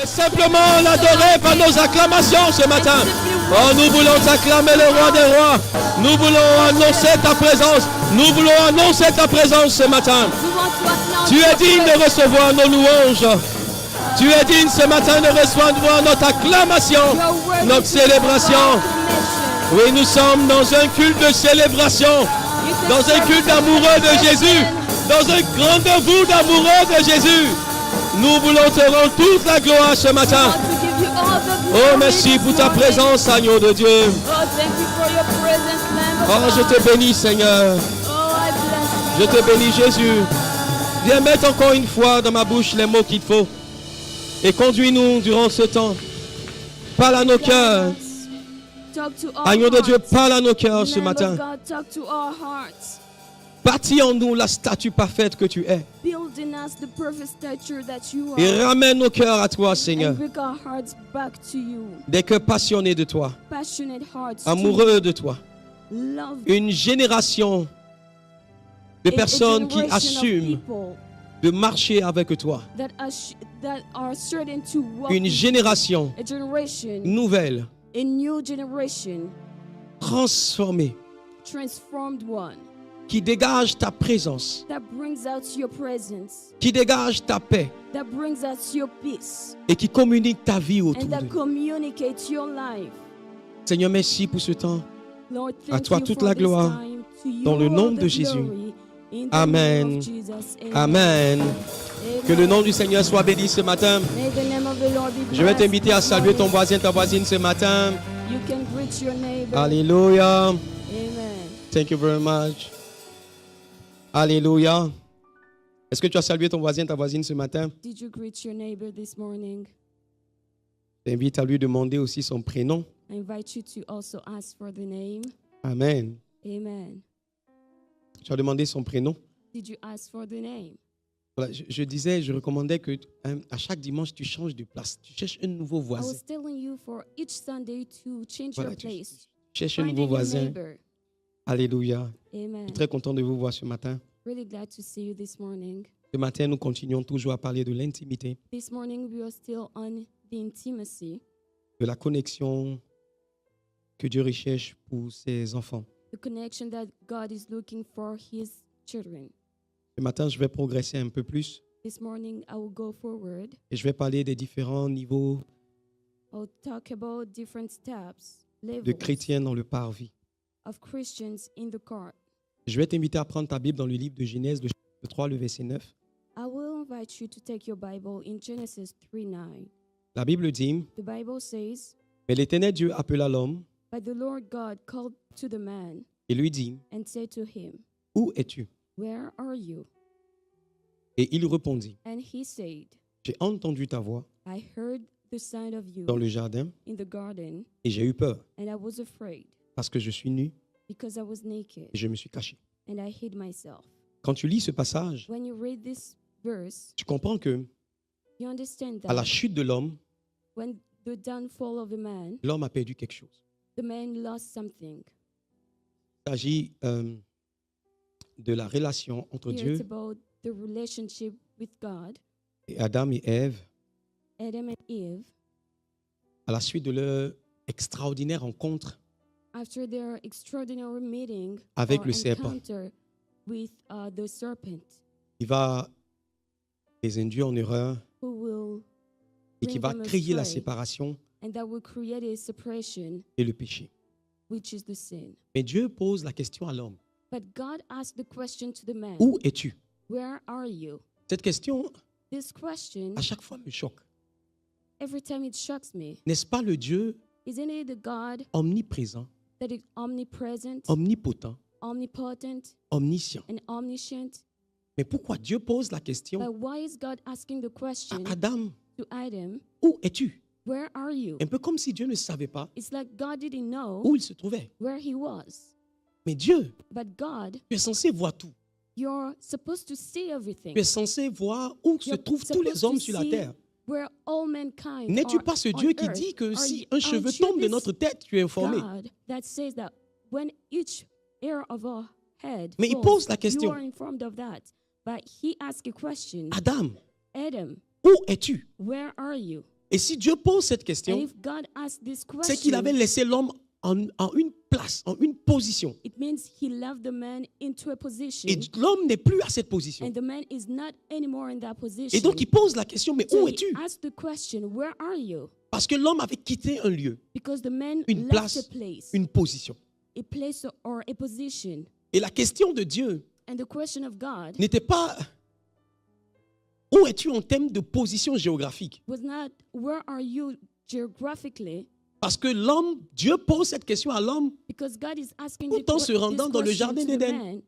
Mais simplement l'adorer par nos acclamations ce matin. Oh, nous voulons acclamer le roi des rois. Nous voulons annoncer ta présence. Nous voulons annoncer ta présence ce matin. Tu es digne de recevoir nos louanges. Tu es digne ce matin de recevoir notre acclamation, notre célébration. Oui, nous sommes dans un culte de célébration, dans un culte amoureux de Jésus, dans un rendez-vous d'amoureux de Jésus. Nous voulons te rendre toute la gloire ce matin. Oh, merci pour ta présence, agneau de Dieu. Oh, je te bénis, Seigneur. Je te bénis, Jésus. Viens mettre encore une fois dans ma bouche les mots qu'il faut. Et conduis-nous durant ce temps. Parle à nos cœurs. Agneau de Dieu, parle à nos cœurs ce matin. Bâtis en nous la statue parfaite que tu es. Et ramène nos cœurs à toi, Seigneur. Des cœurs passionnés de toi. Amoureux de toi. Une génération de personnes qui assument de marcher avec toi. Une génération nouvelle, transformée, qui dégage ta présence, qui dégage ta paix et qui communique ta vie autour de nous. Seigneur, merci pour ce temps. À toi toute la gloire. Dans le nom de Jésus. Amen. Amen. Que le nom du Seigneur soit béni ce matin. Je vais t'inviter à saluer ton voisin, ta voisine ce matin. Alléluia. Thank you very much. Alléluia. Est-ce que tu as salué ton voisin, ta voisine ce matin? Je t'invite à lui demander aussi son prénom. Amen. Tu as demandé son prénom? Voilà, je disais, je recommandais que à chaque dimanche, tu changes de place. Tu cherches un nouveau voisin. Voilà, tu cherches un nouveau voisin. Alléluia. Je suis très content de vous voir ce matin. Ce matin, nous continuons toujours à parler de l'intimité, de la connexion que Dieu recherche pour ses enfants. Ce matin, je vais progresser un peu plus. Et je vais parler des différents niveaux de chrétiens dans le parvis. Je vais t'inviter à prendre ta Bible dans le livre de Genèse, le chapitre 3, le verset 9. La Bible dit, mais l'Éternel Dieu appela l'homme et lui dit, où es-tu? Et il répondit, j'ai entendu ta voix dans le jardin et j'ai eu peur parce que je suis nu et je me suis caché. Quand tu lis ce passage, tu comprends que à la chute de l'homme, l'homme a perdu quelque chose. Il s'agit de la relation entre Dieu et Adam et Ève à la suite de leur extraordinaire rencontre avec le serpent. Il va les induire en erreur et qui va créer la séparation et le péché. Mais Dieu pose la question à l'homme. Où es-tu? Cette question, à chaque fois, me choque. N'est-ce pas le Dieu omniprésent, omnipotent, omniscient? Mais pourquoi Dieu pose la question à Adam? Où es-tu? Un peu comme si Dieu ne savait pas où il se trouvait. Mais Dieu, tu es censé voir tout. Tu es censé voir où se trouvent tous les hommes sur la terre. N'es-tu pas ce Dieu qui dit que si un cheveu tombe de notre tête, tu es informé? Mais il pose la question. Adam, où es-tu? Et si Dieu pose cette And question, if God asked this c'est qu'il avait question, laissé l'homme en une place, en une position. it means he left the man into a Et position, l'homme n'est plus à cette position. and the man is not anymore in that Et position. donc il pose la question, mais So où he es-tu? asked the question, where are you? Parce que l'homme avait quitté un lieu, Because the man une left place, a place, une position. a place or a position. Et la question de Dieu And the question of God n'était pas où es-tu en termes de position géographique. was not, where are you geographically? Parce que l'homme, Dieu pose cette question à l'homme Because God is asking tout en se rendant dans le jardin to the d'Éden. man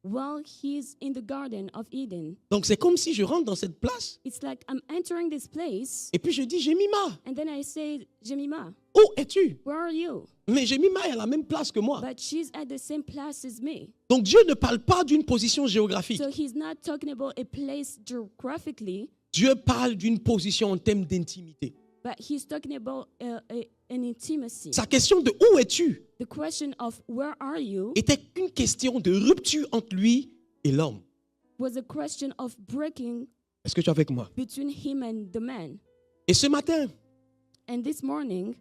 while he's in the garden of Eden. Donc c'est comme si je rentre dans cette place It's like I'm entering this place, et puis je dis Jemima, and then I say, Jemima, où es-tu? where are you? Mais Jemima est à la même place que moi. But she's at the same place as me. Donc Dieu ne parle pas d'une position géographique. So he's not talking about a place geographically, Dieu parle d'une position en termes d'intimité. but he's talking about an intimacy. Sa question de où es-tu The question of where are you était une question de rupture entre lui et l'homme. was a question of breaking Est-ce que tu es avec moi? between him and the man. Et ce matin, And this morning,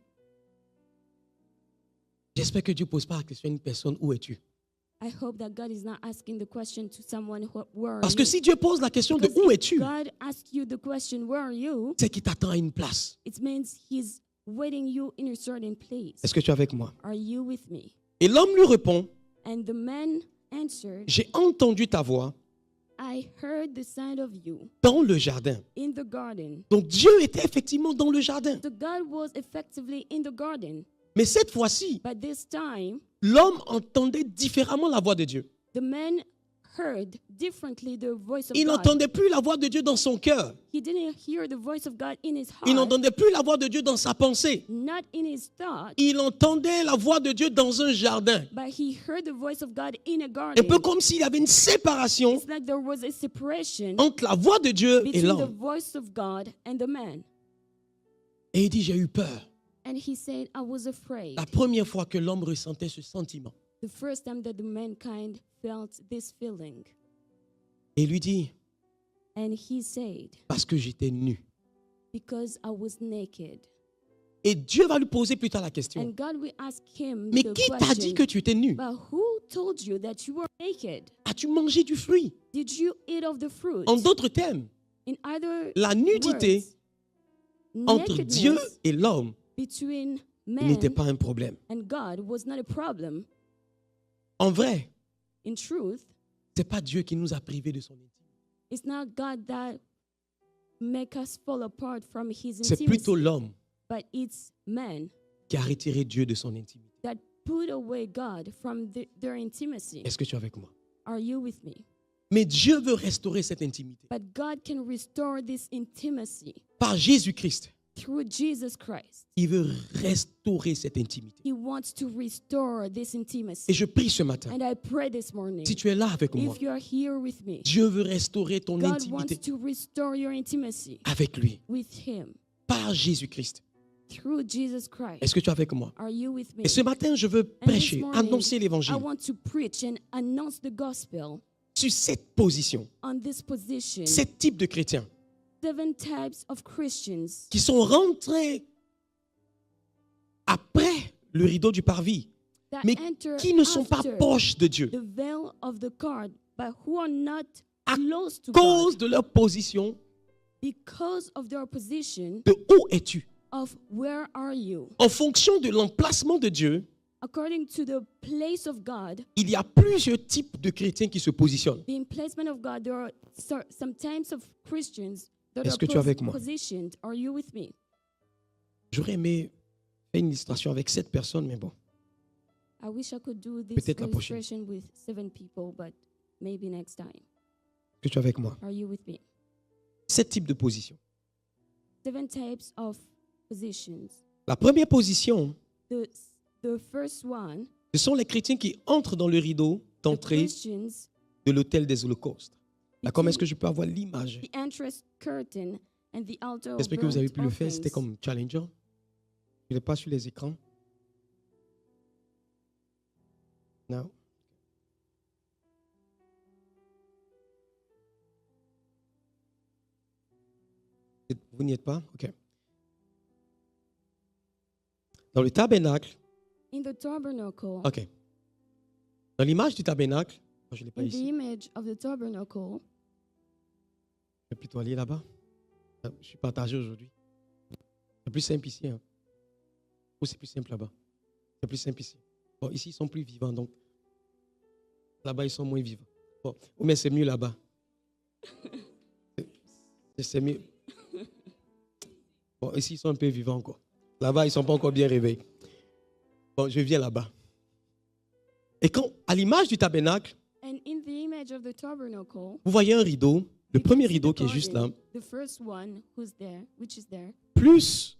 j'espère que Dieu ne pose pas la question à une personne où es-tu. I hope that God is not asking the question to someone, where are Parce que you? si Dieu pose la question de Because où if es-tu, God asks you the question, where are you? c'est qu'il t'attend à une place. It means he's waiting you in a certain place. Est-ce que tu es avec moi? Are you with me? Et l'homme lui répond, And the man answered, j'ai entendu ta voix I heard the sound of you dans le jardin. in the garden. Donc Dieu était effectivement dans le jardin. So God was effectively in the garden. Mais cette fois-ci, But this time, l'homme entendait différemment la voix de Dieu. the man heard differently the voice of Il God. n'entendait plus la voix de Dieu dans son cœur. He didn't hear the voice of God in his Il heart, n'entendait plus la voix de Dieu dans sa pensée. not in his thought, Il entendait la voix de Dieu dans un jardin. but he heard the voice of God in a Un garden. peu comme s'il y avait une séparation It's like there was a separation entre la voix de Dieu et between the l'homme. voice of God and the man. Et il dit, j'ai eu peur. And he said, I was afraid. La première fois que l'homme ressentait ce sentiment. The first time that the mankind felt this feeling. Et il lui dit, And he said, parce que j'étais nu. because I was naked. Et Dieu va lui poser plus tard la question. And God will ask him Mais the qui t'a dit question, que tu étais nu? but who told you that you were naked? As-tu mangé du fruit? Did you eat of the fruit? En d'autres termes, In other la nudité words, entre Dieu nakedness et l'homme between man n'était pas un problème. and God was not a problem. En vrai, In truth, ce n'est pas Dieu qui nous a privés de son intimité. it's not God that make us fall apart from his C'est plutôt intimacy, l'homme but it's man qui a retiré Dieu de son intimité. that put away God from their intimacy. Est-ce que tu es avec moi? Are you with me? Mais Dieu veut restaurer cette intimité But God can restore this intimacy par Jésus-Christ. through Jesus Christ. Il veut restaurer cette intimité. He wants to restore this Et intimacy. je prie ce matin, And I pray this morning, si tu es là avec moi, if you are here with me, Dieu veut restaurer ton God wants intimité to restore your intimacy avec lui, with him par Jésus-Christ. through Jesus Christ. Est-ce que tu es avec moi? Are you with me? Et ce matin, je veux And this prêcher, morning, annoncer I l'évangile want to preach and announce the gospel sur cette position, on this position. ce type de chrétiens 7 types of Christians qui sont rentrés après le rideau du parvis, that mais enter qui ne sont pas after proches de Dieu the veil of the court, but who are not à close to God cause de leur position because of their position de où es-tu? of where are you. En fonction de l'emplacement de Dieu, According to the place of God, il y a plusieurs types de chrétiens qui se positionnent. the emplacement of God, there are some types of Christians that Est-ce are que tu es avec moi? positioned. Are you with me? J'aurais aimé faire une illustration avec 7 personnes, mais bon. I wish I could do this Peut-être la prochaine. illustration with 7 people, but maybe next time. Est-ce que tu es avec moi? Are you with me? 7 types de positions. 7 types of positions. La première position, The first one, ce sont les chrétiens qui entrent dans le rideau the d'entrée Christians, de l'autel des holocaustes. Là, comment est-ce between que je peux avoir l'image? the entrance curtain and the altar of J'espère que vous avez burnt pu le faire, c'était offerings. comme challenger. Je ne l'ai pas sur les écrans. Non. Vous n'y êtes pas? OK. Dans le tabernacle, in the tabernacle, ok. Dans l'image du tabernacle, je ne l'ai pas in the ici, image of the tabernacle, je vais plutôt aller là-bas. Je suis partagé aujourd'hui. C'est plus simple ici. Hein. Ou c'est plus simple là-bas. C'est plus simple ici. Bon, ici, ils sont plus vivants, donc là-bas, ils sont moins vivants. Bon, mais c'est mieux là-bas. C'est mieux. Bon, ici, ils sont un peu vivants encore. Là-bas, ils ne sont pas encore bien réveillés. Bon, je viens là-bas. Et quand, à l'image du tabernacle, and in the image of the tabernacle, vous voyez un rideau, le you can premier see rideau the qui est juste là. garden, the first one which is there. Plus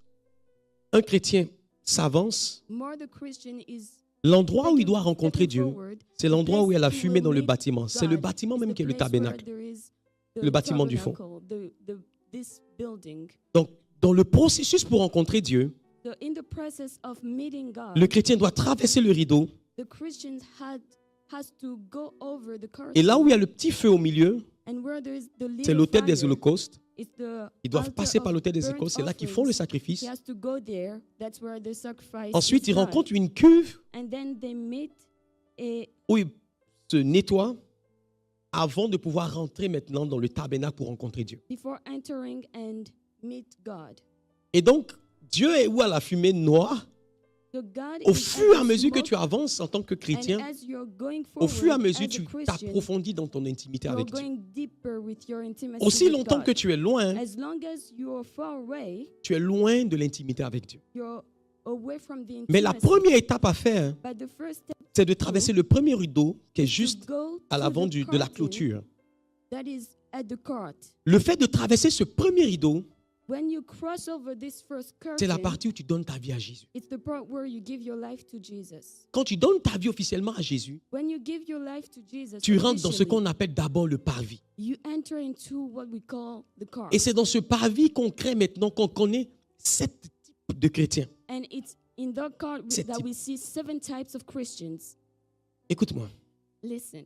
un chrétien s'avance, More the Christian is l'endroit où il doit stepping rencontrer Dieu, forward, c'est the l'endroit où il y a la place he fumée will dans le meet bâtiment. C'est le God bâtiment is même the qui est le place where tabernacle. there is the Le bâtiment du fond. tabernacle, this building. Donc, dans le processus pour rencontrer Dieu, So in the process of meeting God, le chrétien doit traverser le rideau. the Christian has to go over the curtain. Et là où il y a le petit feu au milieu, And where there is the c'est little l'autel des fire, holocaustes. it's the Ils doivent altar passer par of l'autel des burnt holocaustes. C'est là qu'ils font le offerings. sacrifice. He has to go there. That's where the sacrifice Ensuite, is ils done. rencontrent une cuve And then they meet a, où ils se nettoient avant de pouvoir rentrer maintenant dans le tabernacle pour rencontrer Dieu. before entering and meet God. Et donc, Dieu est où à la fumée noire? So God Au is fur et at à the mesure que smoke, tu avances en tant que and chrétien, as you're going au fur et à forward mesure as a tu Christian, t'approfondis dans ton intimité you're avec Dieu. going deeper with your intimacy Aussi with longtemps God. que tu es loin, As long as you're far away, tu es loin de l'intimité avec Dieu. you're away from the intimacy. Mais la première étape à faire, But the first step c'est de traverser le premier rideau qui est to juste go à to l'avant the de la curtain clôture. that is at the court. Le fait de traverser ce premier rideau, When you cross over this first c'est la curtain, partie où tu donnes ta vie à Jésus. it's the part where you give your life to Jesus. Quand tu donnes ta vie officiellement à Jésus, When you give your life to Jesus, tu rentres dans ce officially, qu'on appelle d'abord le parvis. you enter into what we call the court. Et c'est dans ce parvis qu'on crée maintenant, qu'on connaît 7 types de chrétiens. And it's in that court Sept that types. we see 7 types of Christians. Écoute-moi. Listen,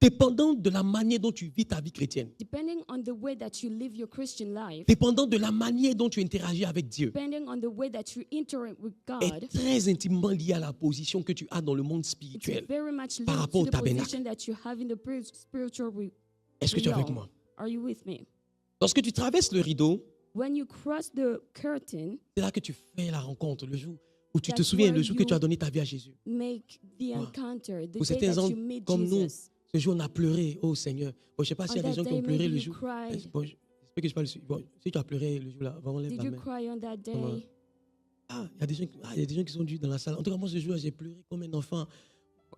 Dépendant de la manière dont tu vis ta vie chrétienne, depending on the way that you live your Christian life, dépendant de la manière dont tu interagis avec Dieu, depending on the way that you interact with est God, très intimement lié à la position que tu as dans le monde it's spirituel. very much par linked rapport to au the tabernacle. position that you have in the spiritual Est-ce que tu es avec realm. moi? Are you with me? Lorsque tu traverses le rideau, When you cross the curtain, c'est là que tu fais la rencontre, le jour où tu te That's souviens, le where jour que tu you- as donné ta vie à Jésus. make the Ouais. encounter, the Pour day certains that hommes you meet comme nous, Jesus. ce jour on a pleuré, oh Seigneur. Bon, je ne sais pas s'il y a On des that gens qui day, ont pleuré maybe le you jour. cried. Bon, j'espère que je parle. Bon, si tu as pleuré le jour-là, vraiment lève Did la you main. cry on that Comment? day? Ah, il y a des gens qui sont dus dans la salle. En tout cas, moi, ce jour-là, j'ai pleuré comme un enfant.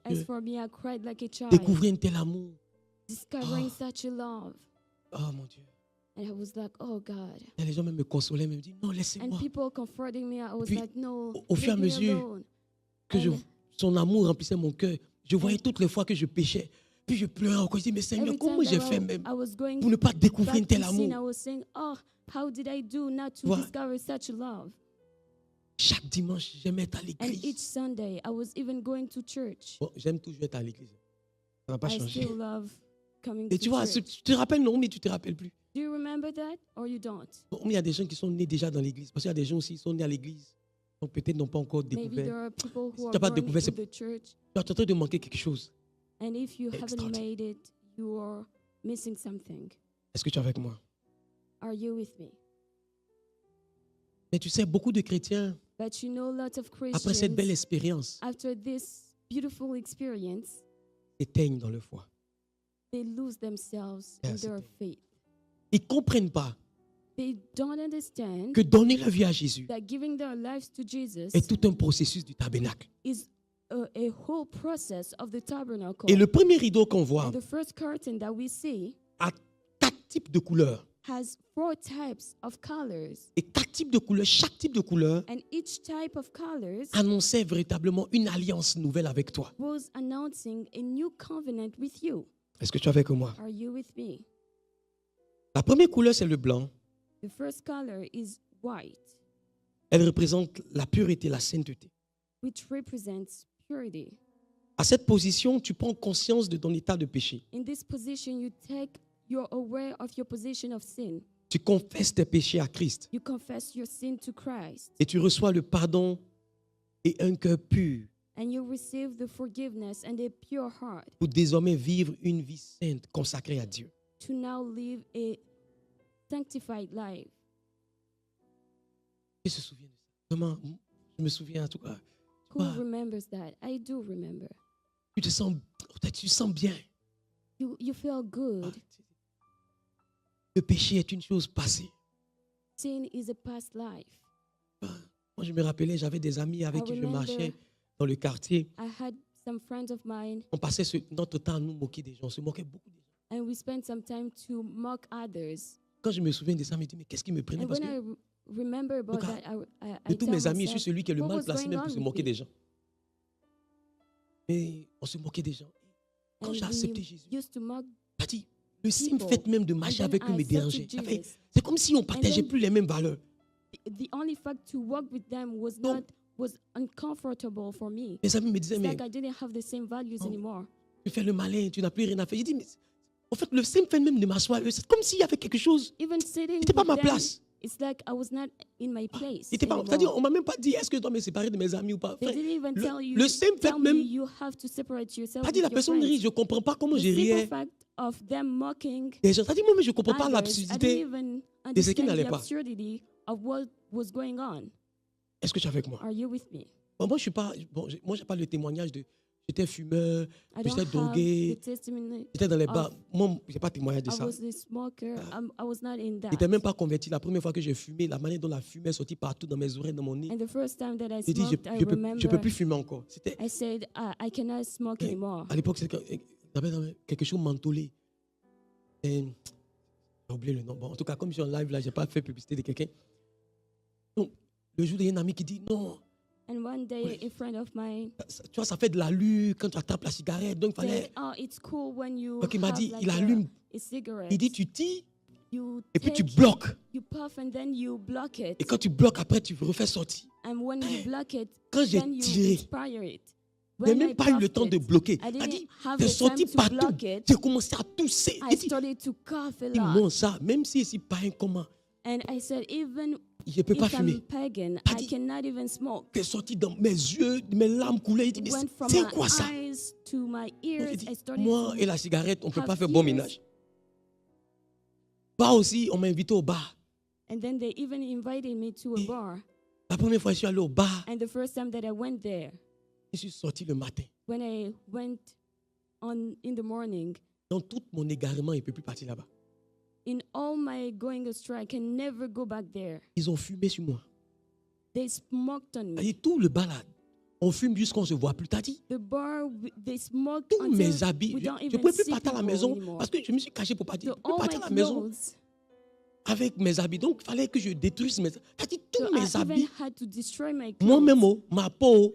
As for me, I cried like a child, Découvrir un tel amour. discovering Ah. such a love. Oh mon Dieu. And I was like, oh God. Et les gens même me consolaient, me disaient, non, And laissez-moi. people comforting me, I was Puis, like, no, au fur et à leave me mesure alone. Que And son amour remplissait mon cœur. Je voyais toutes les fois que je péchais. Puis je pleurais encore. Je dis, mais Seigneur, every comment time j'ai that fait même I was going pour ne pas découvrir un back tel to sin, I amour? was saying, oh, how did I do not to Voilà. discover such love? Chaque dimanche, j'aimais être à And each l'église. Sunday, I was even going to church. Bon, j'aime toujours être à l'église. Ça n'a pas I changé. still love coming Et to tu vois, church. tu te rappelles, non, mais tu ne te rappelles plus. Do you remember that or you don't? Bon, mais il y a des gens qui sont nés déjà dans l'église. Parce qu'il y a des gens aussi qui sont nés à l'église. Donc peut-être n'ont pas encore Maybe there découvert. are people Si who tu n'as are pas born découvert, in c'est- the church, Tu es en train de manquer quelque chose. and if you haven't Extraordinaire. made it, you are missing something. Est-ce que tu es avec moi? Are you with me? Mais tu sais, beaucoup de chrétiens, But you know, lots of après cette belle Christians, expérience, after this beautiful experience, s'éteignent dans leur foi. they lose themselves Yeah, in their c'était- faith. Ils ne comprennent pas They don't understand que donner la vie à Jésus that giving their lives to Jesus est tout un processus du tabernacle. is a whole process of the tabernacle. Et le premier rideau qu'on voit And the first curtain that we see a 4 types de couleurs. has 4 types of colors. Et 4 types de couleurs, chaque type de couleur And each type of colors annonçait véritablement une alliance nouvelle avec toi. was announcing a new covenant with you. Est-ce que tu es avec moi? Are you with me? La première couleur, c'est le blanc. The first color is white, Elle représente la pureté, la sainteté. which represents purity. À cette position, tu prends conscience de ton état de péché. In this position, you're aware of your position of sin. Tu confesses tes péchés à Christ You confess your sin to Christ. et tu reçois le pardon et un cœur pur and you receive the forgiveness and a pure heart pour désormais vivre une vie sainte consacrée à Dieu. to now live a sanctified life. Qui se souvient de ça? Vraiment, je me souviens en tout cas. Who remembers that? I do remember. Tu sens bien. You feel good. Le péché est une chose passée. Sin is a past life. Moi, je me rappelais, j'avais des amis avec qui je marchais dans le quartier. I had some friends of mine, On passait notre temps à nous moquer des gens. On se moquait beaucoup des gens. and we spent some time to mock others. Quand je me souviens de ça, je me dis, mais qu'est-ce qui me prenait? And Parce when que I remember about Donc, that, I de tous tell mes amis, je suis myself, celui qui est le what mal was placé going même on pour se with moquer me? des gens. Et on se moquait des gens. Quand And j'ai accepté we Jésus, used to mock, j'ai dit, le simple people. fait même de marcher And then avec eux I me dérangeait. accepted Jesus. C'est comme si on ne partageait then- plus les mêmes valeurs. the only fact to walk with them was Donc- not was uncomfortable for me. Mes amis me disaient, It's mais like I didn't have the same values Oh. anymore. tu fais le malin, tu n'as plus rien à faire. J'ai dit, mais en fait, le simple fait même de m'asseoir, c'est comme s'il y avait quelque chose. Even sitting C'était pas with ma them, place. it's like I was not in my place. C'était pas, anymore. c'est-à-dire, on m'a même pas dit, est-ce que je dois me séparer de mes amis ou pas? They Frère, didn't even tell you. le simple fait tell me même, you have to separate yourself pas with dit la your personne rit, friends. je ne comprends pas comment The je simple riais. fact of them mocking Des gens, c'est-à-dire, moi, mais je ne comprends pas others, I didn't l'absurdité. even de ce qui understand n'allait the pas. absurdity of what was going on. Est-ce que tu es avec moi? Are you with me? Bon, moi, je suis pas. Bon, moi, j'ai pas le témoignage de. J'étais fumeur, I j'étais don't have the drogué, testimony. j'étais dans les of- bars. Moi, j'ai pas de témoignage de I ça. was a smoker. I was not in that. J'étais même pas converti. La première fois que j'ai fumé, la manière dont la fumée est sortie partout dans mes oreilles, dans mon nez, And the first time that I j'ai dit, smoked, I je remember peux plus fumer encore. C'était, I said, I cannot smoke anymore. à l'époque, j'avais quelque chose mentholé. Et, j'ai oublié le nom. Bon, en tout cas, comme je suis en live là, j'ai pas fait publicité de quelqu'un. Donc, le jour, il y a un ami qui dit, non, And one day, a friend of mine tu vois, ça fait de l'allure quand tu attrapes la cigarette. Donc, il fallait. said, "Oh, it's cool when you Donc, il m'a have dit, like il allume. a cigarette. Il dit, tu tires You et puis tu take, bloques. you puff, and then you block it. Et quand tu bloques, après, tu refais sortir. And when you block it, Quand j'ai then you tiré, expire it. je n'ai When I même pas eu le puffed temps de it, bloquer. I Il a didn't dit, have c'est the sorti time to partout. block it. J'ai commencé à tousser. I Il dit, started to cough a non, lot. ça, même si ici, pas un comment, And I said, even je ne peux pas if fumer. I'm pagan, Pas I dit. cannot even smoke. C'est sorti dans mes yeux, mes larmes coulaient. Il dit, mais Went from c'est my quoi ça? eyes to my Il ears. dit, I started moi to et la cigarette, on ne peut have pas faire bon tears. ménage. Bar aussi, on m'a invité au bar. And then they even invited me to a Et- bar. La première fois que je suis allé au bar, And the first time that I went there, je suis sorti le matin. when I went in the morning, Dans tout mon égarement, il ne peut plus partir là-bas. in all my going astray, I can never go back there. Ils ont fumé sur moi. They smoked on me. Et tout le bar là, on fume jusqu'on ne se voit plus. T'as dit, The bar, they smoked tous until mes habits, we don't je ne even pouvais plus see partir à la people maison anymore. parce que je me suis caché pour partir. So Je ne peux all partir my à la maison clothes, avec mes habits. Donc, il fallait que je détruise mes habits. T'as dit, tous so I mes even habits, had to destroy my clothes, moi-même, ma peau,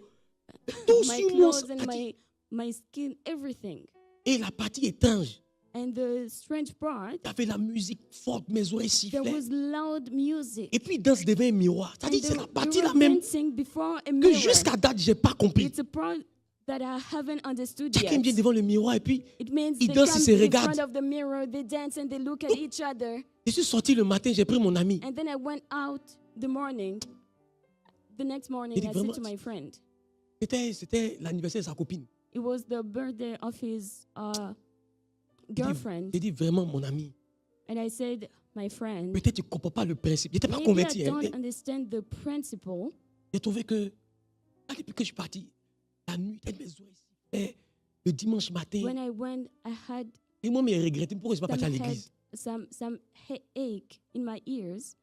tout my sur moi. clothes and T'as dit, my skin, everything. et la partie étrange, And the strange part, il y avait la musique forte, mes oreilles there sifflaient. was loud music. Et puis, danse devant un miroir. And C'est-à-dire, c'est la they partie were là même dancing before a que mirror. jusqu'à date, je n'ai pas compris. It's a part that I haven't understood Chacun yet. vient devant le miroir et puis, It means ils they dansent, come ils se in regardent. front of the mirror, they dance and they look at each other. je suis sorti le matin, j'ai pris mon ami. And then I went out the morning. The next morning, Il dit I said vraiment, to my friend, C'était l'anniversaire de sa copine. it was the birthday of his girlfriend. J'ai dit vraiment, mon ami, And I said, my friend, peut-être tu ne comprends pas le principe. Je n'étais pas maybe converti. I Hein. don't understand the principle. J'ai trouvé que, depuis que je suis parti, la nuit, mes oreilles sifflaient. Le dimanche matin, When I went, I had et moi, je regrettais pourquoi je ne suis pas parti à l'église. some ache in my ears.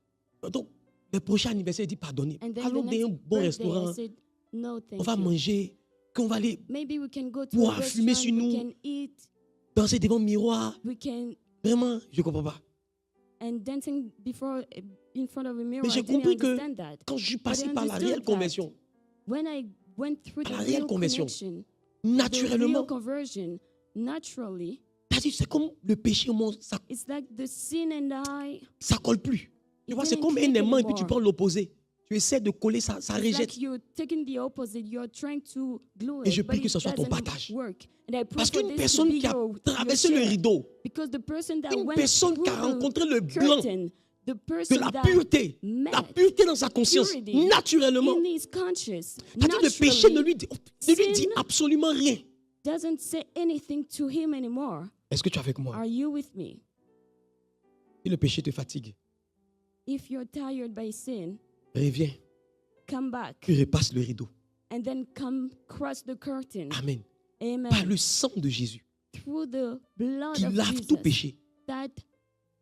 Donc, le prochain anniversaire, il dit pardonnez. And then Allons the dans next un bon birthday, restaurant, I said, no, thank on va you. manger, qu'on va aller Maybe we can go to Boire, a fumer restaurant, sur we nous. can eat, danser devant le miroir. we can, Vraiment, je ne comprends pas. and dancing in front of a mirror. Mais I j'ai didn't compris que understand that. quand je suis passé I par la understood réelle that. conversion, When I went through the la réelle real conversion, connection, the naturellement, real conversion, naturally, c'est comme le péché au monde, ça it's like the sin and I. ne colle plus. Tu It vois, c'est didn't comme un click aimant et puis tu anymore. prends l'opposé. Tu essaies de coller, ça It's rejette. like you're taking the opposite. You're trying to glue Et it, je but prie que it ce soit ton doesn't partage. work. And I pray Parce for qu'une this to personne be qui a your traversé le share. rideau, Because the person that une went personne through qui a the rencontré le blanc, curtain, The de person la that pureté. met La pureté dans sa conscience, purity naturellement. in his conscience, C'est-à-dire le péché ne lui dit sin absolument rien. doesn't say anything to him anymore. Est-ce que tu es avec moi? Are you with me? Si le péché te fatigue, If you're tired by sin, reviens, come back puis repasse le rideau. and then come cross the curtain. Amen. Amen. Par le sang de Jésus, Through the blood qui of lave Jesus tout péché. that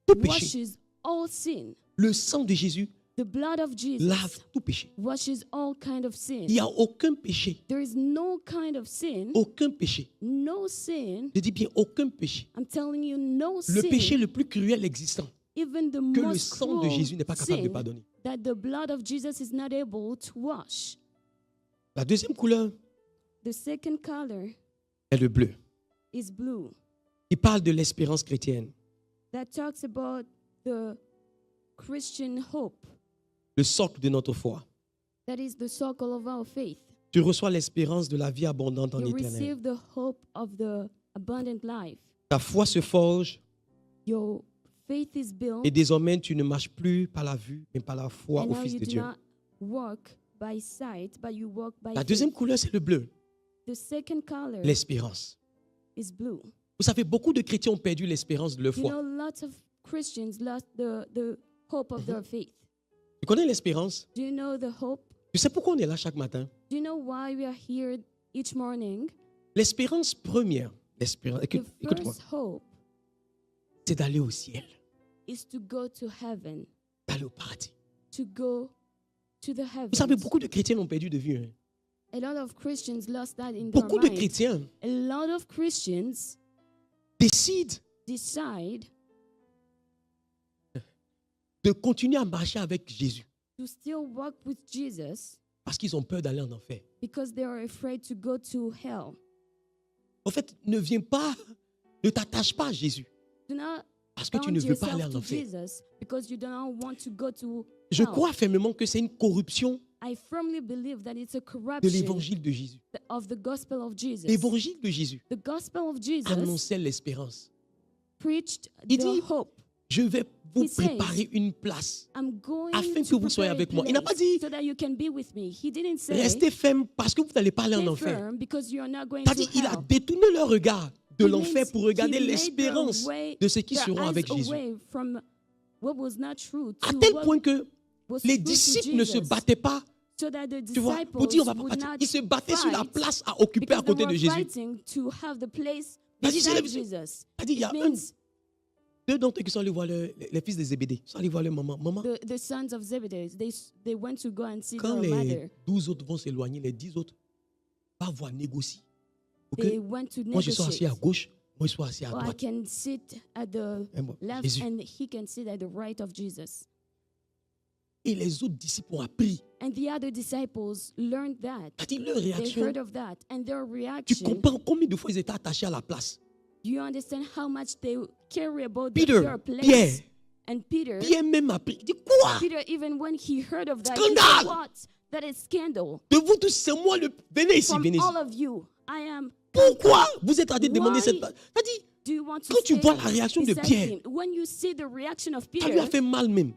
Tout péché. washes all sin. Le sang de Jésus The blood of Jesus lave tout péché. washes all kind of sin. Il n'y a aucun péché. There is no kind of sin, Aucun péché. no sin. Je dis bien aucun péché. I'm telling you, no Le sin, péché le plus cruel existant, even the que le most sang de cruel Jésus n'est pas capable de sin pardonner. that the blood of Jesus is not able to wash. La deuxième couleur The second color est le bleu. is blue. Il parle de l'espérance chrétienne. That talks about the Christian hope. Le socle de notre foi. That is the circle of our faith. Tu reçois l'espérance de la vie abondante en You éternel. receive the hope of the abundant life. Ta foi se forge Your faith is built, et désormais tu ne marches plus par la vue, mais par la foi and au now Fils you de do Dieu. not walk by sight, but you walk by La faith. deuxième couleur, c'est le bleu, The second color l'espérance. is blue. Vous savez, beaucoup de chrétiens ont perdu l'espérance de leur You foi. know, lots of Christians lost the hope of their faith. Tu connais l'espérance? Do you know the hope? Tu sais pourquoi on est là chaque matin? Do you know why we are here each morning? L'espérance première, l'espérance, The écoute-moi, first hope c'est d'aller au ciel, is to go to heaven, d'aller au paradis. to go to the heavens. Vous savez, beaucoup de chrétiens l'ont perdu de vue. Hein. A lot of Christians lost that in their Beaucoup de mind. chrétiens A lot of Christians décident decide de continuer à marcher avec Jésus to still walk with Jesus parce qu'ils ont peur d'aller en enfer. because they are afraid to go to hell. En fait, ne viens pas, ne t'attache pas à Jésus Do not parce que tu bound ne veux pas aller yourself en to enfer. Jesus because you do not want to go to Je hell. crois fermement que c'est une corruption I firmly believe that it's a de corruption l'évangile de Jésus. of the gospel of Jesus. L'évangile de Jésus The gospel of Jesus annonçait l'espérance. preached Il the dit, hope. je vais vous He says, préparer une place. I'm going afin que to vous soyez prepare a avec moi. Il n'a pas place dit, so that you can be with me. He didn't say restez ferme parce que vous n'allez pas aller en stay enfer. firm because you're not going C'est-à-dire, to il a hell. détourné leur regard de He l'enfer means pour regarder he made l'espérance their way- de ceux qui their seront eyes avec Jésus. away from what was not true À to tel what point que was les true to disciples ne se Jesus, battaient pas, so that the tu vois, disciples pour dire on va pas would partir. not Ils se battaient sur la fight place à occuper à because they côté were de Jésus. fighting to have the place C'est-à-dire, beside c'est- Jesus. C'est-à-dire, il y a It means deux d'entre eux qui sont allés voir les fils de Zébédée. Ils sont allés voir leur maman. Maman, the sons of Zebedee, they went to go and see quand their les mother. 12 autres vont s'éloigner, les 10 autres vont voir négocier. Ok? They went to Moi, je suis assis à negotiate. gauche, moi, je suis assis à Or I droite. can sit at the Et moi, left Jésus. and he can sit at the right of Jesus. Et les autres disciples ont appris. And the other disciples learned that. C'est-à-dire, leur They réaction. heard of that. And their Tu reaction, comprends combien de fois ils étaient attachés à la place. do you understand how much they care about Peter, their place? Pierre. And Peter, Pierre même a pris. Il dit quoi? Peter, even when he heard of that, he Scandale! said, what? That is scandal. De vous tous, c'est moi le. Venez ici, From venez ici. all of you, I am. Pourquoi vous êtes en train de demander Why? cette place? C'est-à-dire, Do you want to quand tu stay vois la réaction de beside Pierre, him? When you see the reaction of ça lui a Peter, fait mal même.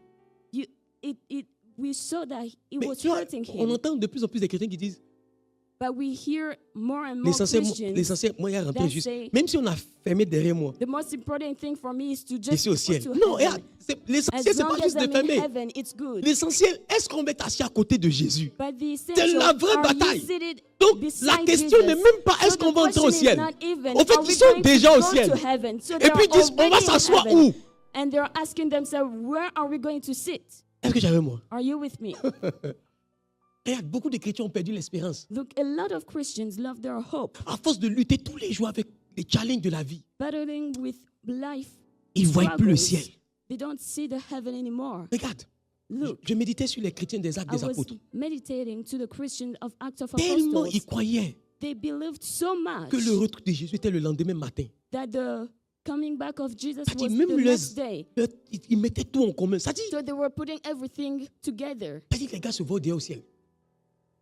we saw that it Mais was tu vois, hurting on him. entend de plus en plus de chrétiens qui disent But we hear more and more l'essentiel, Christians. moi, il y a rentré that juste. say- Même si on a fermé derrière moi, The most important thing for me is to je just suis au go ciel. to Non, heaven. l'essentiel, As c'est long pas as juste de I'm in fermer. heaven, it's good. L'essentiel, est-ce qu'on va être assis à côté de Jésus? But the C'est essential, la vraie are bataille. you seated Donc, beside la question Jesus? n'est même pas est-ce So qu'on the va entrer au question is ciel. not even, En fait, are we ils sont going to déjà au go ciel. to heaven? So Et they're puis ils disent, on already va in s'asseoir heaven. où? And they're asking themselves, where are we going to sit? Est-ce que j'avais moi? Are you with me? Regarde, beaucoup de chrétiens ont perdu l'espérance. Look, a lot of Christians love their hope, À force de lutter tous les jours avec les challenges de la vie, battling with life. ils ne voient plus le struggles. ciel. They don't see the heaven anymore. Regarde, Look, je méditais sur les chrétiens des Actes I des was Apôtres. meditating to the Christians of Acts of Tellement Apostles. ils croyaient They believed so much que le retour de Jésus était le lendemain matin. that the coming back of Jesus Ça dit, was même the next les, day. ils mettaient tout en commun. Ça dit, So they were putting everything together. ça dit les gars se voient déjà au ciel.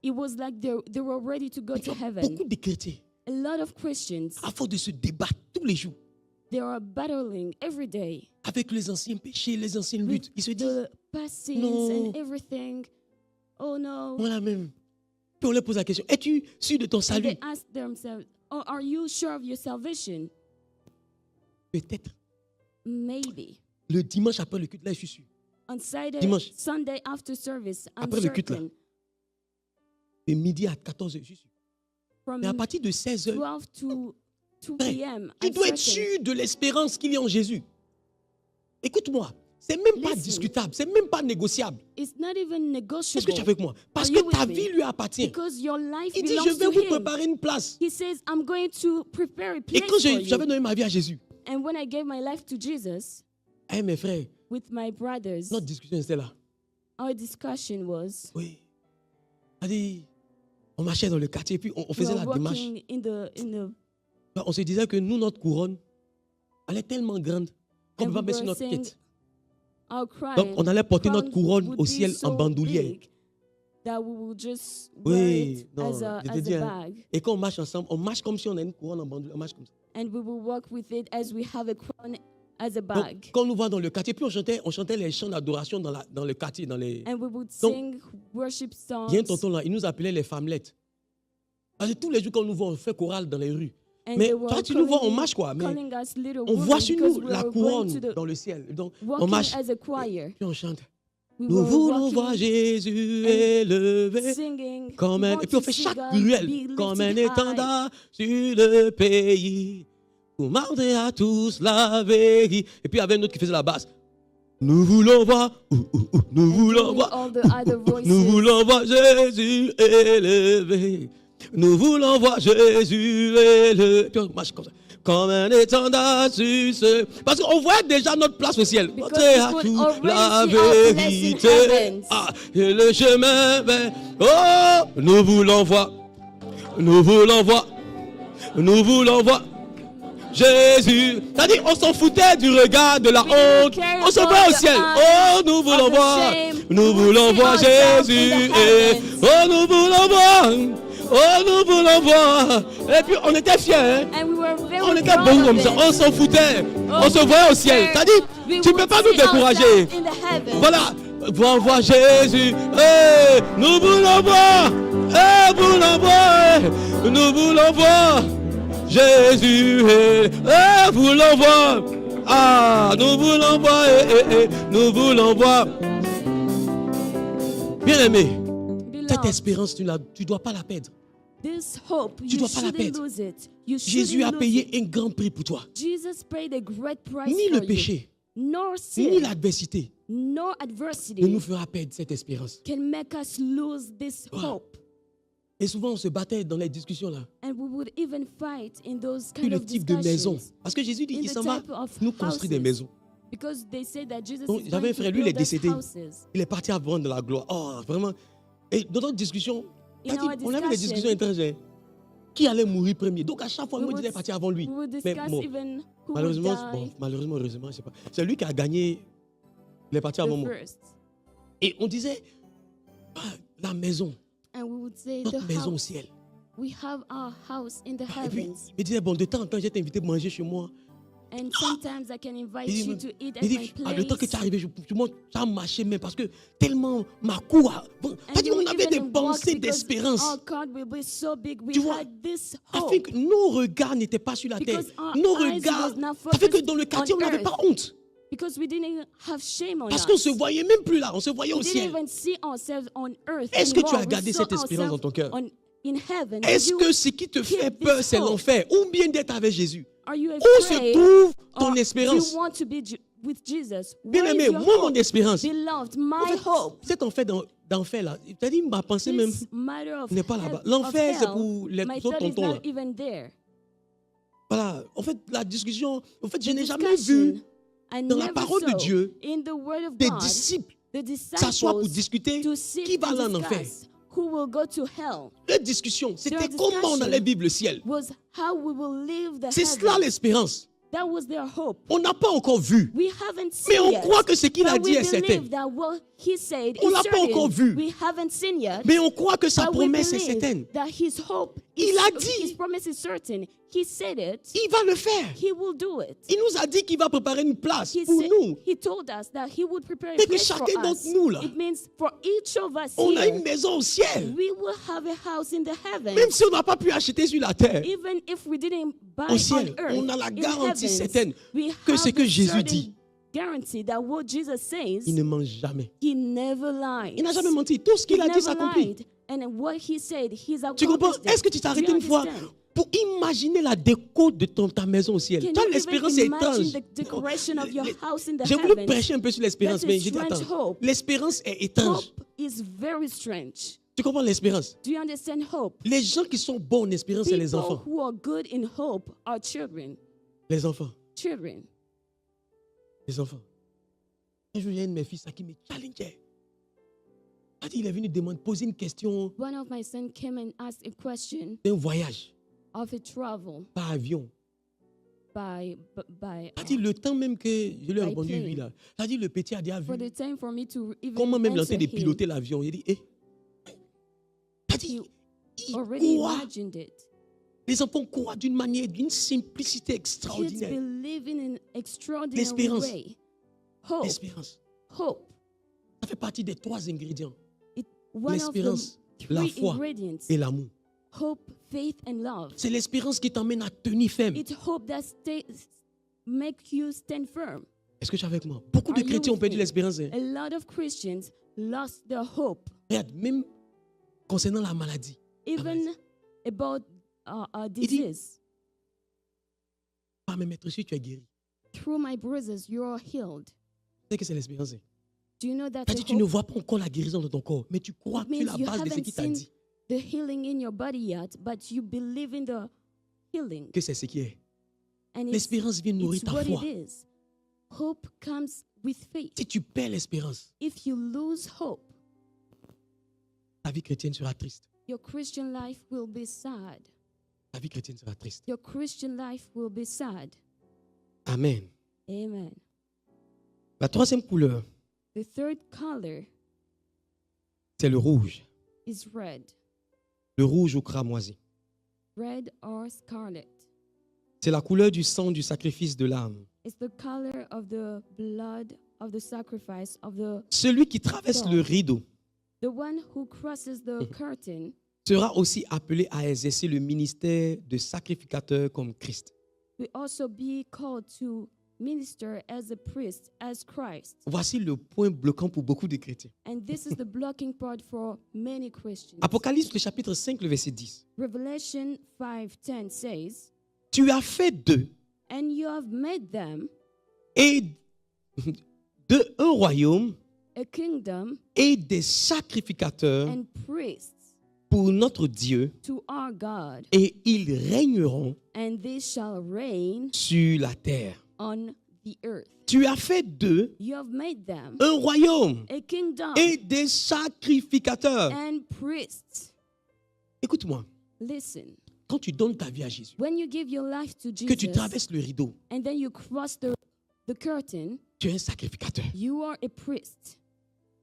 It was like they were ready to go Mais tu to vois, heaven. beaucoup de chrétiens, A lot of Christians, à force de se débattre tous les jours, They are battling every day. avec les anciens péchés, les anciennes luttes. Ils se disent, The past sins non. and everything. Oh no. voilà même. Puis on leur pose la question, es-tu sûr de ton And salut? they ask themselves, oh, are you sure of your salvation? Peut-être. Maybe. Le dimanche après le culte, là, je suis sûr. On Dimanche. Sunday after service, I'm Après le culte, là. certain. De midi à 14h, je suis sûr. From Mais à partir de 16h, 12 to 2 frère, p.m., tu I'm dois être certain. sûr de l'espérance qu'il y a en Jésus. Écoute-moi, c'est même pas Listen. discutable, c'est même pas négociable. It's not even Est-ce que tu es negotiable. avec moi? Parce Are que you ta with me? vie lui appartient. Because your life Il dit, belongs je vais to vous him. préparer une place. He says, I'm going to prepare a Et place quand for j'avais you. donné ma vie à Jésus, And when I gave my life to Jesus mes frères, with my brothers, notre discussion c'était là. our discussion was, Oui. On dit, on marchait dans le quartier, puis on we faisait were la démarche. walking in the On se disait que nous, notre couronne, elle est tellement grande qu'on ne and peut pas we mettre sur were notre saying, tête. our crown, Donc, on allait porter notre crown couronne would au be ciel en so bandoulière. big that we will just wear Oui, it non, as a je te dis, hein. bag. Et quand on marche ensemble, on marche comme si on a une couronne en bandoulière. On marche comme ça. And we will walk with it as we have a crown as a Donc, bag. quand on nous voit dans le quartier, puis on chantait les chants d'adoration dans le quartier. Dans les... And we would Donc, sing worship songs. Il y a un tonton là, il nous appelait les femmelettes. Parce que tous les jours, quand on nous voit, on fait chorale dans les rues. And Mais they were toi, tu nous vois, on calling- marche quoi. Mais calling us little on women voit sur because nous we la were going couronne to the dans le ciel. Donc, on walking marche, as a choir. puis on chante. We Nous were voulons walking, voir Jésus élevé. singing. Comme We un... want Et puis on to fait see chaque God gruelle be comme un lifted high. étendard sur le pays. Pour montrer à tous la vérité. Et puis il y avait un autre qui faisait la basse. Nous voulons voir, nous And voulons doing voir, all the other voices. nous voulons voir Jésus élevé. Nous voulons voir Jésus élevé. Puis on marche comme ça. Comme un étendard sur ce... Parce qu'on voit déjà notre place au ciel. Because Montrer à we could tous already la see our place in vérité. heavens. Ah, et le chemin vers... Oh, nous voulons voir. Nous voulons voir. Nous voulons voir. Jésus. C'est-à-dire, on s'en foutait du regard, de la honte. On se voit au ciel. Oh, nous voulons voir. Nous voulons voir Jésus. Oh, nous voulons voir. Oh, nous voulons voir. Et puis, on était fiers. Hein? And we were very On était proud bons of comme ça. it. On s'en foutait. Oh, On se voyait au ciel. C'est-à-dire, we tu ne peux would pas nous see décourager. ourselves in the heavens. Voilà, voir Jésus. Eh, nous voulons voir. Eh, voulons voir. Nous voulons voir Jésus. Eh, voulons voir. Ah, nous voulons voir. Nous voulons voir. Bien aimé, cette Beloved, espérance, tu ne dois pas la perdre. this hope, Tu you dois pas la shouldn't perdre. lose it. You Jésus a shouldn't lose payé it. un grand prix pour toi. Jesus paid a great price Ni for le péché, you. Nor ni sin, l'adversité nor ne adversity nous fera perdre cette espérance. can make us lose this Wow. hope. Et souvent, on se battait dans les discussions là. And we would even fight in those Puis kind le of type de maison. discussions. Parce que Jésus dit In qu'il the s'en va type of nous construire des houses. maisons. Because they say that Jesus Donc, is j'avais un going to frère, lui, il est build us décédé. houses. Il est parti à vendre de la gloire. Oh, vraiment. Et dans notre discussion, In our on avait des discussions discussion, étranges. Qui allait mourir premier? Donc à chaque fois, We moi, il would- disait partir avant lui. we would Mais discuss bon, even who malheureusement, would die heureusement, je sais pas. C'est lui qui a gagné. Il est parti avant the moi. first. Et on disait, ah, la maison, And we would say notre the maison au house. ciel. We have our house in the Et puis, heavens. il disait, bon, de temps en temps, j'ai été invité pour manger chez moi. And sometimes I can invite Il you dit, to eat at il dit, my le temps que place. tu es arrivé, ça a marché même parce que tellement ma cour. Bon, And c'est-à-dire, you on avait des even walk pensées because d'espérance. our God will be so big. We Tu vois, had this Afin hope. que nos regards n'étaient pas sur la terre. Because our Nos eyes regards. was not Ça fait que focused dans le quartier, on on n'avait earth. pas honte. Because we didn't have shame on Parce us. qu'on ne se voyait même plus là. On se voyait au We didn't ciel. even see ourselves on earth. Est-ce que tu anymore. as We gardé saw cette espérance dans ton cœur? ourselves in heaven. Est-ce You- que ce qui te fait keep peur, this c'est hope? l'enfer ou bien d'être avec Jésus? Are you Où se afraid? trouve ton Or do espérance? you want to be with Jesus? Bien Where is aimé, your moi, mon hope? espérance. Beloved, En my fait, hope. cet enfer d'enfer là, c'est-à-dire ma pensée même This matter of n'est pas là-bas. hell- L'enfer, of c'est hell, pour les my autres thought is tontons là. not even there. Voilà. En fait, la discussion, en fait, je The n'ai jamais discussion, vu I dans la never parole de saw Dieu in the word of des God, disciples the s'asseoir pour disciples discuter to sit qui va aller en and enfer. discuss who will go to hell. La discussion, c'était discussion comment on allait vivre le ciel. Was how we will live the C'est cela heaven. l'espérance. That was their hope. On n'a pas encore vu. We haven't seen Mais on yet. croit que ce qu'il a But dit we est certain. believe that what he said On is l'a pas certain. encore vu. We haven't seen yet. Mais on croit que sa But we promesse est believe certaine. that his hope Il a His dit, promise is certain. He said it. il va le faire. He will do it. Il nous a dit qu'il va préparer une place pour nous. He told us that he would prepare a Mais que place for chacun us. d'entre nous, là, It means for each of us on a une here, maison au ciel. we will have a house in the heavens. Même si on n'a pas pu acheter sur la terre, Even if we didn't buy au ciel, on earth, on a la in garantie heavens, certaine we que have ce que a Jésus certain dit, guarantee that what Jesus says, il ne mange jamais. he never lies. Il n'a jamais menti. Tout ce qu'il He a dit never s'accomplit. lied. And what he said, he's Tu comprends? accomplished it. Est-ce que tu t'es arrêté Do you une fois understand? pour imaginer la déco de ta maison au ciel? Can Tu as you l'espérance even étrange. imagine the decoration of your house in the J'ai voulu heavens? prêcher un peu sur l'espérance, That's a mais j'ai dit, strange attends, hope. l'espérance est étrange. Hope is very strange. Tu comprends l'espérance? Do you understand hope? Les gens qui sont bons en espérance, c'est les People enfants. who are good in hope are children. Les enfants. Children. Les enfants. Un jour, il y a un de mes fils qui me challengeait. Il est venu demander, poser une question One of my sons came and asked a question d'un voyage of a travel par avion. by Le temps même que je lui ai by répondu, plane. oui, là. Le petit a déjà vu for the time for me to even comment même answer lancer de him. piloter l'avion. Il dit, He il already croit. imagined it. Les enfants croient d'une manière, d'une simplicité Kids extraordinaire. believe in an extraordinary L'espérance. way. Hope. L'espérance. Hope. Ça fait partie des 3 ingrédients. One of the L'espérance, la 3 foi ingredients. et l'amour. Hope, faith, and love. C'est l'espérance qui t'emmène à tenir ferme. It's hope that make you stand firm. Est-ce que tu es avec moi? Beaucoup de Are you chrétiens ont with perdu me? l'espérance. A lot of Christians lost their hope, Regarde, même concernant la maladie. even about a dit- disease. Par mes maîtres, si tu es guéri. Through my bruises, you are healed. Tu sais que c'est l'espérance. Do you know that C'est-à-dire, tu ne vois pas encore la guérison dans ton corps, mais tu crois It sur la means you base de ce haven't qu'il t'a seen dit the healing in your body yet, but you believe in the healing. que c'est ce qui est. And it's, L'espérance vient nourrir it's ta what foi. it is. Hope comes with faith. Si tu perds l'espérance, If you lose hope, ta vie chrétienne sera triste. your Christian life will be sad. Ta vie chrétienne sera triste. Your Christian life will be sad. Amen. Amen. La 3e couleur, The third color c'est le rouge. is red. Le rouge au cramoisi. Red or scarlet. C'est la couleur du sang du sacrifice de l'âme. It's the color of the blood of the sacrifice of the Celui qui traverse le rideau one who crosses the curtain sera aussi appelé à exercer le ministère de sacrificateur comme Christ. will also be called to minister as a priest, as Christ. Voici le point bloquant pour beaucoup de chrétiens. And this is the blocking part for many Christians. Apocalypse, le chapitre 5, le verset 10. Revelation 5:10 says, Tu as fait d'eux and you have made them et de un royaume a kingdom et des sacrificateurs and priests pour notre Dieu, to our God, et ils régneront and they shall reign sur la terre. on the earth. Tu as fait d'eux You have made them un royaume a kingdom et des sacrificateurs. and priests. Écoute-moi, Listen, quand tu donnes ta vie à Jésus, when you give your life to que tu Jesus traverses le rideau, and then you cross the curtain, tu es un sacrificateur. you are a priest.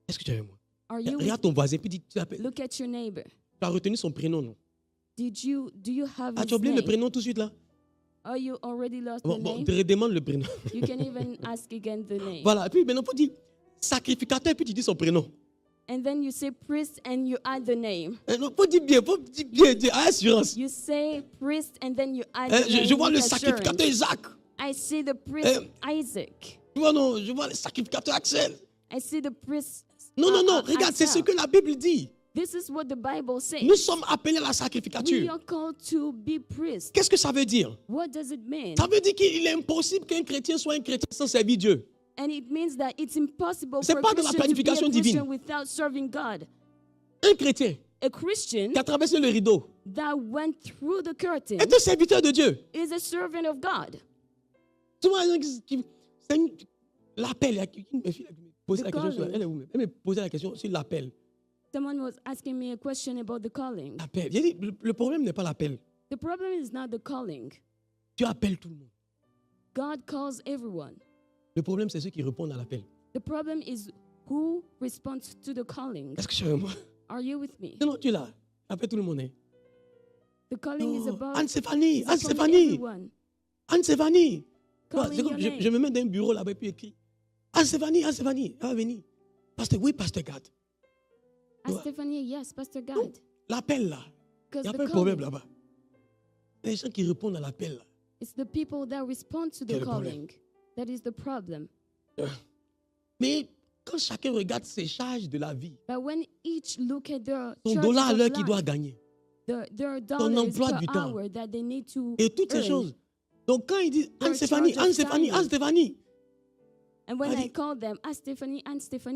Est-ce que tu es avec moi? Are you Regarde ton voisin, puis tu l'appelles. Look at your neighbor. Tu as retenu son prénom, non? Do you have Ah, his tu as oublié le name? prénom tout de suite là? Are you already lost Bon, the bon, name? te redemande le prénom. You can even ask again the name. Voilà, et puis maintenant, il faut dire sacrificateur, puis tu dis son prénom. And then you say priest and you add the name. Il faut dire bien, dire à assurance. You say priest and then you add the Je name. vois le with assurance. sacrificateur Isaac. I see the priest Isaac. Tu vois, non, je vois le sacrificateur Axel. I see the priest. Non, regarde, c'est ce que la Bible dit. This is what the Bible says. Nous sommes appelés à la We sacrificature. are called to be priests. Qu'est-ce que ça veut dire? What does it mean? Ça veut dire qu'il est impossible qu'un chrétien soit un chrétien sans servir Dieu. And it means that it's impossible C'est for a pas de la Christian to be a planification divine. Christian without serving God. Un chrétien A Christian qui a traversé le rideau that went through the curtain est un serviteur de Dieu. is a servant of God. Souvent, c'est l'appel. Elle me posait la question sur l'appel. Someone was asking me a question about the calling. L'appel. J'ai dit, le problème n'est pas l'appel. The problem is not the calling. Tu appelles tout le monde. God calls everyone. Le problème, c'est ceux qui répondent à l'appel. The problem is who responds to the calling. Est-ce que tu es avec moi? Are you with me? Non, tu es là. Appelle tout le monde. Hein. The calling is about Anne-Stéphanie, it's upon Anne-Stéphanie, everyone. Anne-Stéphanie. Calling C'est comme your je name. me mets dans un bureau là-bas et puis écrit Anne-Stéphanie, Anne-Stéphanie, elle va venir. Pasteur, oui, Pasteur Gad. Stephanie, yes, Pastor God. L'appel là, il Because n'y a the pas de problème calling, là-bas. Les gens qui répondent à l'appel là. it's the people that respond to the Quel problème? calling. That is the problem. Mais quand chacun regarde ses charges de la vie, But when each look at their son charges dollar à of l'heure qu'il life, doit gagner, their dollars emploi per du temps. hour that they need to et toutes ces earn. choses. Donc quand il dit Their Anne-Stéphanie, charge of Anne-Stéphanie, timing. Anne-Stéphanie, And when I Allez. call them, Stephanie,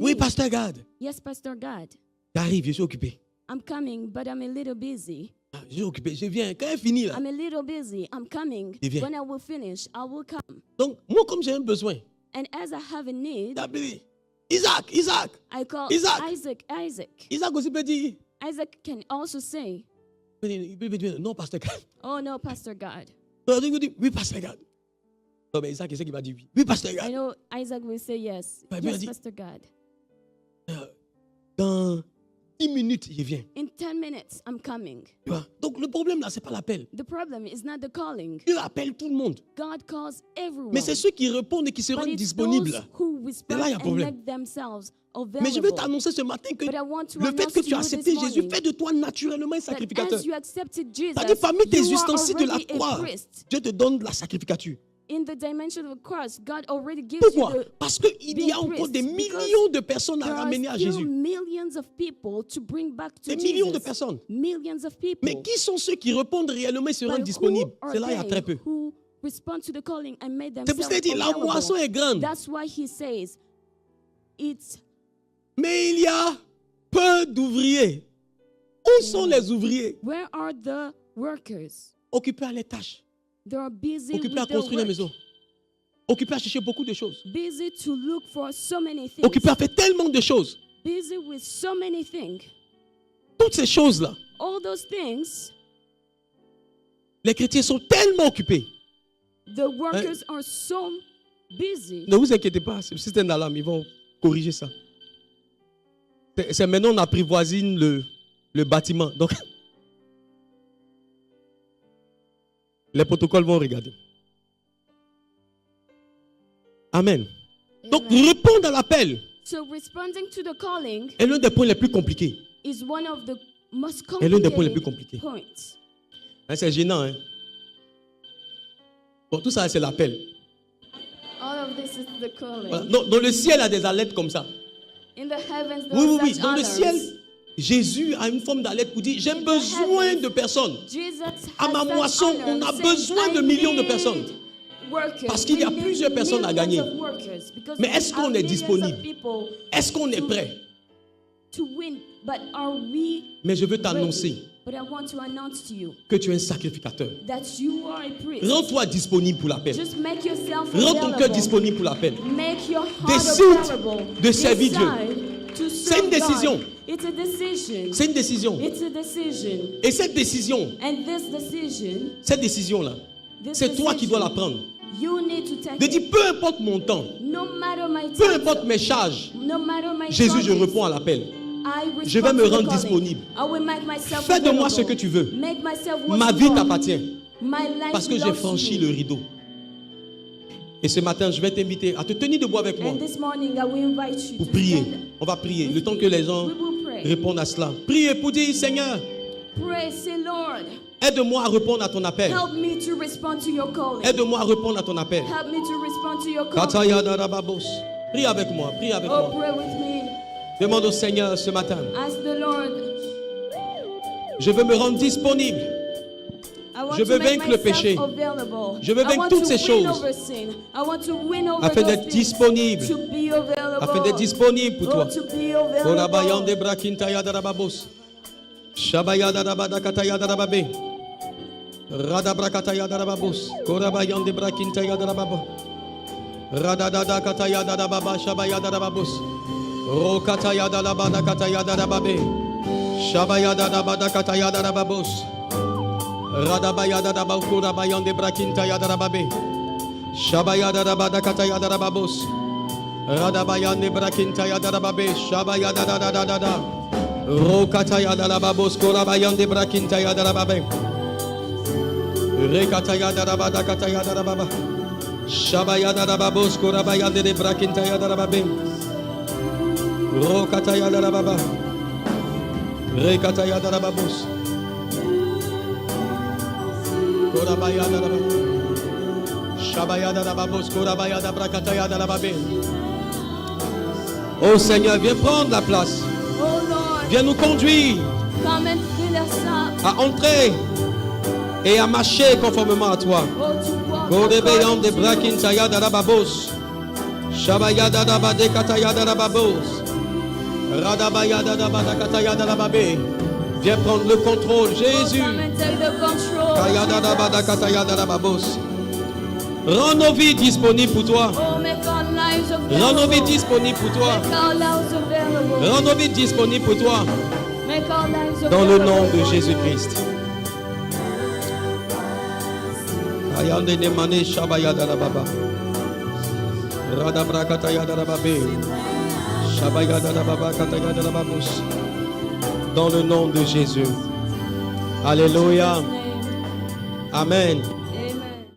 oui, Pasteur Gad, yes, Pastor God, j'arrive, je suis occupé. I'm coming, but I'm a little busy. Ah, je suis occupé, je viens. Quand elle finit là, I'm a little busy. I'm coming. Il vient. When I will finish, I will come. donc moi comme j'ai un besoin, And as I have a need, d'appeler Isaac, Isaac, I call Isaac. Isaac. Isaac aussi peut dire, Isaac can also say, il peut dire non, Pasteur Gad. oh no, Pastor God. Donc, il dit oui, Pasteur Gad. Non, mais Isaac, c'est qui va dire oui. Oui, Pasteur I Gad. know Isaac will say yes. Bah, bien Yes, dit. Pastor God. Dans 10 minutes, je viens. In 10 minutes, I'm coming. Tu vois? Donc le problème là, c'est pas l'appel. The problem is not the calling. Dieu appelle tout le monde. God calls everyone. Mais c'est ceux qui répondent et qui se But rendent it's disponibles. those who respond là, il y a and problème. make themselves Mais je veux available. t'annoncer ce matin que But I want to le fait announce que to tu as you accepté this Jésus morning fait de toi naturellement un that sacrificateur. as you accepted Jesus, C'est-à-dire parmi tes you are ustensiles de la already a croix, priest. Dieu te donne la sacrificature. In the dimension of the cross, God already gives Pourquoi? you the Parce qu'il y a being encore des priest, because millions de personnes à there are ramener à still Jésus. millions of people to bring back to Des millions de Jesus. personnes. Millions of people. Mais qui sont ceux qui répondent réellement et se But rendent who disponibles? are C'est là, il y a they très peu. who respond to the calling and made C'est pour ça themselves qu'il dit la available? moisson est grande, That's why he says, it's mais il y a peu d'ouvriers. Où sont les ouvriers? where are the workers? Occupés à les tâches, They are busy occupés à with their construire les work, maisons, occupés à chercher beaucoup de choses, busy to look for so many things, occupés à faire tellement de choses. busy with so many things. Toutes ces choses-là, All those things, les chrétiens sont tellement occupés. the workers are so busy. Ne vous inquiétez pas, c'est le système d'alarme, ils vont corriger ça. C'est maintenant on apprivoisine le bâtiment. Donc, les protocoles vont regarder. Amen. Donc, Amen. répondre à l'appel So responding to the calling est l'un des points les plus compliqués. is one of the most Et l'un des points les plus complicated compliqués. points. Hein, c'est gênant. Hein? Bon, tout ça, c'est l'appel. All of this is the calling. Voilà. Dans le ciel, il y a des alertes comme ça. In the heavens, there Oui, are oui, oui. such Dans le alarms. ciel, Jésus a une forme d'alerte pour dire j'ai besoin de personnes. Jesus À has ma that moisson, honor on a saying, besoin de "I millions de need personnes." workers. Parce qu'il y a We need plusieurs personnes à millions gagner. of workers, because Mais we est-ce qu'on have est millions of disponible? people Est-ce qu'on est prêt? to win, but are we Mais je veux ready? t'annoncer But I want to announce to you que tu es un sacrificateur. that you are a priest. Rends-toi disponible pour l'appel. Just make yourself Rends ton cœur available. disponible pour l'appel. Make your heart Décide available. de servir Dieu. Decide to C'est serve une décision. God. It's a decision. C'est une décision. It's a decision. Et cette décision, And this decision, cette décision-là, this c'est toi qui dois la decision, prendre. you need to take De it. dire, peu importe mon temps, No matter my peu time, importe mes charges, no matter my Jésus, je charges, réponds à l'appel. I Je vais respond me to the rendre calling. disponible. I will make myself Fais de moi available. ce que tu veux. Make myself what Ma you vie want. t'appartient. My life Parce que j'ai belongs to franchi you. le rideau. Et ce matin, je vais t'inviter à te tenir debout avec moi And this morning, I will invite you pour to prier. stand. On va prier. Le temps que les gens We will pray. répondent à cela. Priez pour dire, Seigneur, Pray, say, Lord, aide-moi à répondre à ton appel. help me to respond to your calling. Aide-moi à répondre à ton appel. Help me to respond to your calling. Katayada rababos. Prie avec moi, prie avec Oh, moi. pray with me. Demande au Seigneur ce matin. Ask the Lord. Je veux me rendre disponible. I want Je to veux make vaincre le myself péché. available. Je veux I vaincre want toutes to ces win choses. over sin. I want to win over Afin those d'être things. disponible. To be available. Afin d'être disponible pour Oh, toi. to be available. Korabayande brakintayada rababos. Shabayada rabadakatayada rababe. Radabrakatayada rababos. Korabayande brakintayada rababo. Radadada katayada rababa. Shabayada rababos. Rokatayada rabadakatayada rababe. Shabayada rabadakatayada rababos. Radabayada rabakurabayande brakintayada rababe. Shabayada rabadakatayada rababos. Radabayande brakintayada rababe. Shabayada da da da da da. Rokatayada rababos. Korabayande brakintayada rababe. Rekataya darabada kataya darababa. Shabaya darababos korabaya de brakintaya darababim. Rokataya darababa. Rekataya darababos. Korabaya darababa. Shabaya darababos korabaya dabrakataya darababim. Oh Seigneur, viens prendre la place. Oh Lord, Viens nous conduire come and fill us up. à entrer et à marcher conformément à toi. Oh, to walk Godebeyan de according to brakin you. taya darababos. Shabaya darabade kataya darababos. Radabaya darabada kataya darababe. Viens prendre le contrôle, Jésus. Come and take the control. Kaya darabada kataya darababos. Rends nos vies disponibles pour toi. Oh, make our lives Rends nos vies available. disponibles pour toi. Make our lives available. Rends nos vies disponibles pour toi. Make our lives Dans le nom available. de Jésus-Christ. Ayande nemane shabaya darababa. Radabra kataya darababe. Shabaya darababa kataya darababos. Dans le nom de Jésus. Alléluia. Name. Amen.